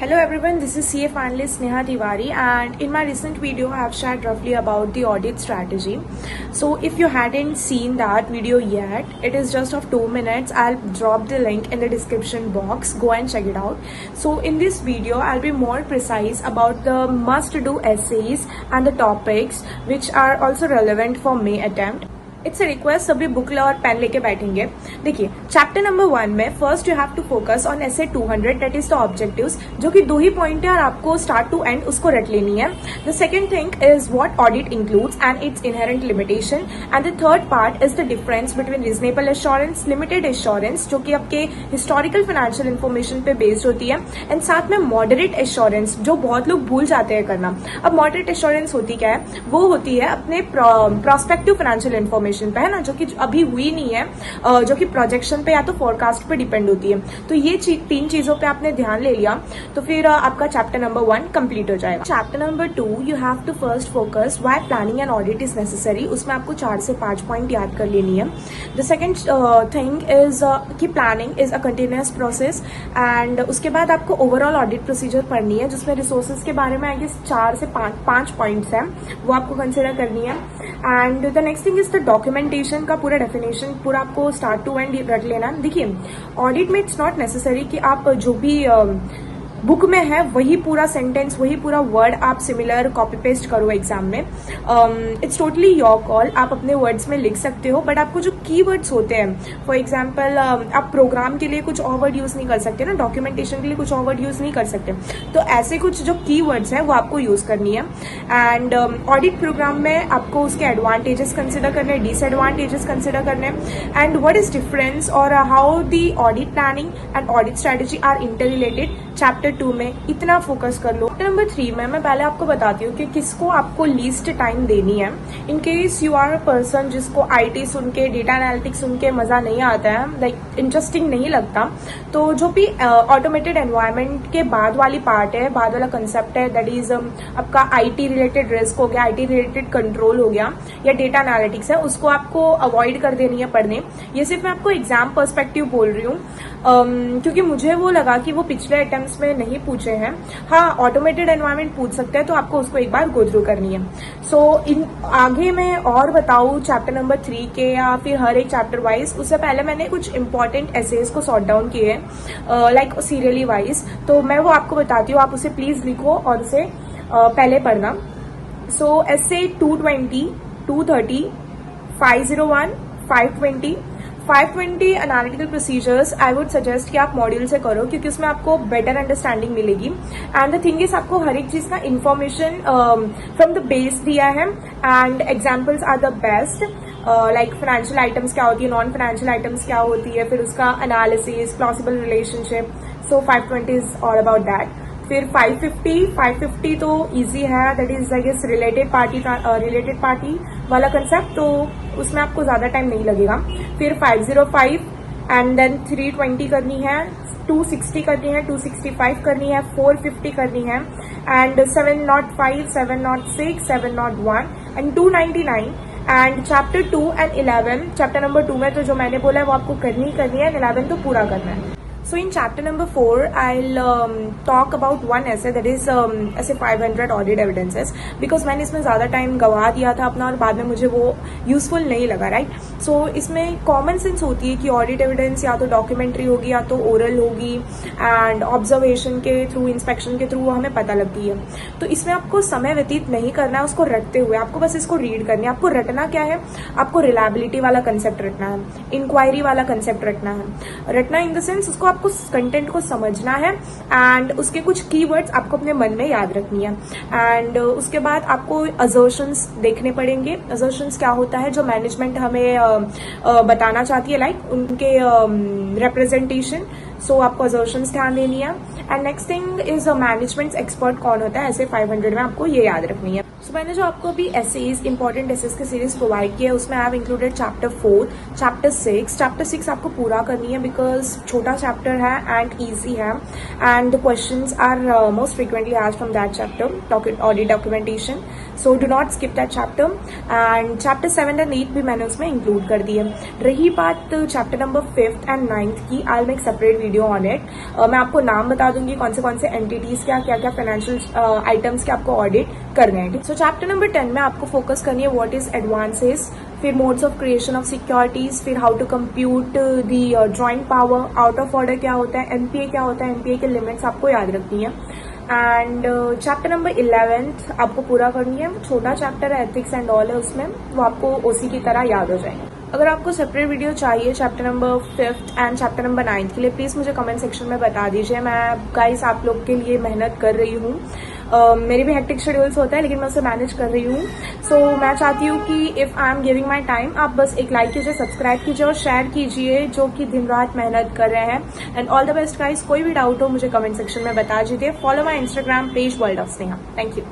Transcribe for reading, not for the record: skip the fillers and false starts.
Hello everyone, this is CA finalist Neha Tiwari, and in my recent video I have shared roughly about the audit strategy. So if you hadn't seen that video yet, it is just of 2 minutes. I'll drop the link in the description box. Go and check it out. So in this video I'll be more precise about the must do essays and the topics which are also relevant for May attempt. It's request सभी book लो और pen लेके बैठेंगे. देखिए chapter number 1 में first you have to focus on S A 200 that is the objectives, जो कि 2 ही point है और आपको स्टार्ट टू एंड उसको रट लेनी है. The second thing is what audit includes and it's inherent limitation, and the third part is the difference between reasonable assurance, limited assurance जो कि आपके हिस्टोरिकल फाइनेंशियल इन्फॉर्मेशन पे बेस्ड होती है, एंड साथ में मॉडरेट एश्योरेंस जो बहुत लोग भूल जाते हैं करना. अब मॉडरेट एश्योरेंस होती क्या है? वो होती है अपने प्रोस्पेक्टिव फाइनेंशियल इन्फॉर्मेशन पे है ना, जो कि अभी हुई नहीं है, जो कि प्रोजेक्शन पे या तो फोरकास्ट पे डिपेंड होती है. तो ये 3 चीजों पे आपने ध्यान ले लिया तो फिर आपका चैप्टर नंबर 1 कंप्लीट हो जाएगा. Chapter number 2 you have to first focus why planning and audit is necessary. उसमें आपको 4 से 5 पॉइंट याद कर लेनी है. द सेकेंड थिंग इज कि planning is a continuous process, and उसके बाद आपको ओवरऑल ऑडिट प्रोसीजर पढ़नी है जिसमें रिसोर्सेज के बारे में आई गेस 4 से 5 पॉइंट्स हैं, वो आपको कंसिडर करनी है. And the next thing is the documentation का पूरा डेफिनेशन पूरा आपको स्टार्ट टू एंड रख लेना है. देखिए ऑडिट में इट्स नॉट नेसेसरी कि आप जो भी बुक में है वही पूरा सेंटेंस, वही पूरा वर्ड आप सिमिलर कॉपी पेस्ट करो एग्जाम में. It's totally your call. आप अपने वर्ड्स में लिख सकते हो, बट आपको जो कीवर्ड्स होते हैं, फॉर एग्जांपल आप प्रोग्राम के लिए कुछ और वर्ड यूज नहीं कर सकते ना, डॉक्यूमेंटेशन के लिए कुछ और वर्ड यूज नहीं कर सकते, तो ऐसे कुछ जो कीवर्ड्स हैं वो आपको यूज करनी है. एंड ऑडिट प्रोग्राम में आपको उसके एडवांटेजेस कंसिडर करने, डिसएडवांटेजेस कंसिडर करने, एंड व्हाट इज डिफरेंस और how the audit planning and audit strategy are interrelated. Chapter 2 में इतना फोकस कर लो. चैप्टर नंबर 3 में मैं पहले आपको बताती हूँ कि किसको आपको लीस्ट टाइम देनी है. In case you are a person जिसको आईटी सुन के, डेटा एनालिटिक्स सुन के मजा नहीं आता है, लाइक इंटरेस्टिंग नहीं लगता, तो जो भी ऑटोमेटेड एनवायरनमेंट के बाद वाली पार्ट है, बाद वाला कंसेप्ट है, दैट इज आपका आईटी रिलेटेड रिस्क हो गया, आईटी रिलेटेड कंट्रोल हो गया, या डेटा एनालिटिक्स है, उसको आपको अवॉइड कर देनी है पढ़ने. ये सिर्फ मैं आपको एग्जाम पर्सपेक्टिव बोल रही हूँ, क्योंकि मुझे वो लगा कि वो पिछले अटेम्प्ट्स में नहीं पूछे हैं. हाँ, ऑटोमेटेड एनवायरनमेंट पूछ सकते हैं, तो आपको उसको एक बार गो थ्रू करनी है. सो इन आगे मैं और बताऊं चैप्टर नंबर 3 के या फिर हर एक चैप्टर वाइज, उससे पहले मैंने कुछ इंपॉर्टेंट एसेज को सॉर्ट डाउन किए हैं लाइक सीरियली वाइज, तो मैं वो आपको बताती हूँ. आप उसे प्लीज लिखो और उसे पहले पढ़ना. सो एसे 220, 230, 501, 520 analytical procedures I would suggest कि आप मॉड्यूल से करो, क्योंकि उसमें आपको बेटर अंडरस्टैंडिंग मिलेगी. एंड द थिंग इज आपको हर एक चीज का इन्फॉर्मेशन फ्रॉम द बेस दिया है, and examples are the best. Like financial items क्या होती है, नॉन फाइनेंशियल आइटम्स क्या होती है, फिर उसका analysis, plausible relationship. So 520 is all about that. फिर 550 तो इजी है, that is I guess related party वाला कंसेप्ट, तो उसमें आपको ज्यादा टाइम नहीं लगेगा. फिर 505 एंड देन 320 करनी है, 260 करनी है, 265 करनी है, 450 करनी है, and 705, 706, 701 and 299. And chapter 2 and 11, chapter number 2 में तो जो मैंने बोला है वो आपको करनी है, 11 तो पूरा करना है. So in chapter number 4, I'll talk about one essay, that is essay 500 audit evidences, because मैंने इसमें ज़्यादा टाइम गवा दिया था अपना और बाद में मुझे वो यूजफुल नहीं लगा, राइट. सो इसमें कॉमन सेंस होती है कि ऑडिट एविडेंस या तो डॉक्यूमेंट्री होगी या तो ओरल होगी, एंड ऑब्जर्वेशन के थ्रू, इंस्पेक्शन के थ्रू वो हमें पता लगती है. तो इसमें आपको समय व्यतीत नहीं करना है उसको रटते हुए, आपको बस इसको रीड करनी है. आपको रटना क्या है? आपको रिलायबिलिटी वाला कंसेप्ट रटना है, इंक्वायरी वाला कंसेप्ट रटना है. रटना इन द सेंस उसको आपको कंटेंट को समझना है, एंड उसके कुछ कीवर्ड्स आपको अपने मन में याद रखनी है. एंड उसके बाद आपको असर्शंस देखने पड़ेंगे. असर्शंस क्या होता है? जो मैनेजमेंट हमें बताना चाहती है, लाइक उनके रिप्रेजेंटेशन. सो आपको असर्शंस ध्यान देनी है. And next thing is management expert कौन होता है, ऐसे 500 में आपको ये याद रखनी है. सो मैंने जो आपको अभी एसेज इंपॉर्टेंट एसेज की सीरीज प्रोवाइड किया है उसमें I have included chapter 4, chapter 6। Chapter 6 आपको पूरा करनी है बिकॉज छोटा चैप्टर है एंड ईजी है and the questions are most frequently asked from that chapter, audit documentation. So do not skip that chapter. And chapter 7 and 8 भी मैंने उसमें इंक्लूड कर दी है। रही बात chapter number 5th and 9th की, I will make separate video on it. मैं आपको नाम बता दूंगी कौन से एंटिटीज क्या क्या फाइनेंशियल आइटम्स के आपको ऑडिट करने हैं। सो चैप्टर नंबर 10 में आपको फोकस करनी है व्हाट इज एडवांसेस, फिर modes of creation of securities, फिर how to compute the drawing power, out of order क्या होता है, एनपीए क्या होता है, एनपीए के लिमिट्स आपको याद रखनी है। एंड चैप्टर नंबर 11 आपको पूरा करनी है। छोटा चैप्टर है, एथिक्स एंड ऑल है, उसमें वो आपको ओसी की तरह याद हो जाएंगे। अगर आपको सेपरेट वीडियो चाहिए chapter number 5th and chapter number 9th के लिए, प्लीज मुझे कमेंट सेक्शन में बता दीजिए। मैं गाइस आप लोग के लिए मेहनत कर रही हूँ। मेरे भी हेक्टिक शेड्यूल्स होता है लेकिन मैं उसे मैनेज कर रही हूँ। सो मैं चाहती हूँ कि if I am giving my time, आप बस एक लाइक कीजिए, सब्सक्राइब कीजिए और शेयर कीजिए जो कि दिन रात मेहनत कर रहे हैं। And all the best guys. कोई भी डाउट हो मुझे कमेंट सेक्शन में बता दीजिए। Follow my Instagram page world of Sneha. Thank you.